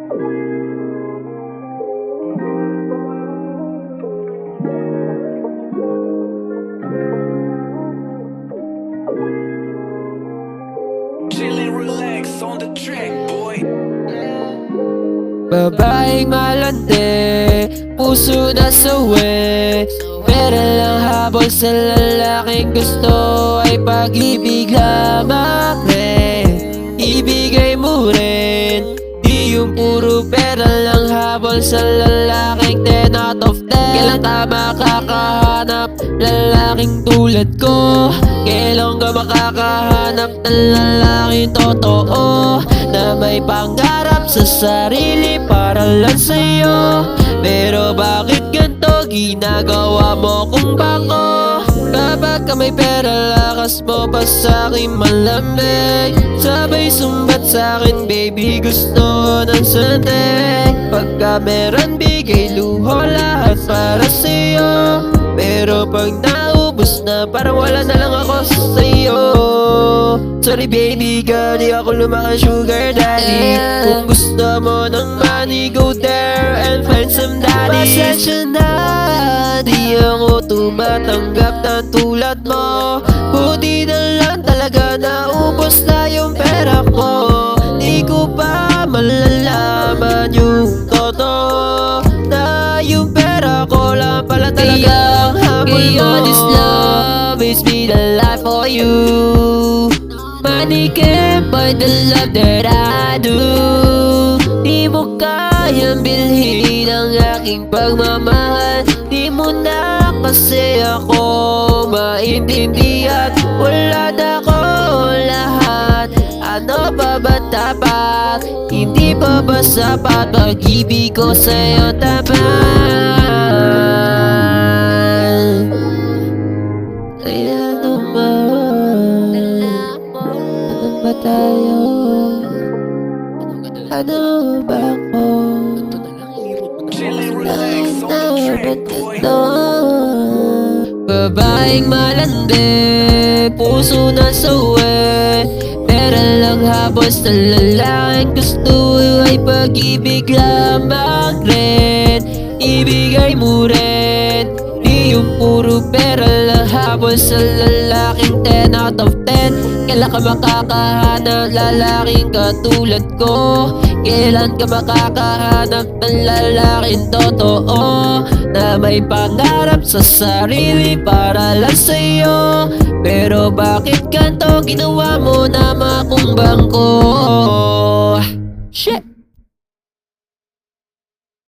Chillin', relax on the track, boy. Babaeng malandi, puso na sawi, pera lang habol sa lalaking gusto ay pag-ibig lamang rin. Ibigay mo rin, di yung puro pera lang habol sa lalaking 10 out of 10. Kailan ka makakahanap lalaking tulad ko? Kailan ka makakahanap ng lalaking totoo na may pangarap sa sarili para lang sa'yo? Pero bakit ganito ginagawa mo kung bako? Kapag ka may pera, lakas mo pa sa'kin malamig. Sabay sumbat sa'kin, baby, gusto ko ng sandig. Pagka meron, bigay luho lahat para sa'yo. Pero pag naubos na, parang wala na lang ako sa'yo. Sorry baby girl, di ako lumaki sugar daddy. Kung gusto mo ng money, go there and find some daddy. Pasensya na, di ako tumatanggap ng tulad mo. Buti na lang talaga naubos na yung pera ko. Di ko pa malalaman yung totoo na yung pera ko lang pala talaga ang habol mo. This love is be the life for you. Money can't buy the love that I do. Di mo kayang bilhin ang aking pagmamahal. Di mo na kasi ako maintindihan. Wala na ko lahat, ano pa ba dapat? Hindi pa ba sapat pag-ibig ko sa'yo tapat? Kaya naman, ano ba tayo? Ano ba ako? Chillin', relax on the track, boy. Babaeng malandi, puso na sawi, pera lang habol sa lalaking gusto ay pag-ibig lamang rin. Ibigay mo rin, di yung puro pera lang habol sa lalaking 10 out of 10. Kailan ka makakahanap lalaking katulad ko? Kailan ka makakahanap ng lalaking totoo na may pangarap sa sarili para lang sa'yo? Pero bakit ganito ginawa mo na makumbang ko?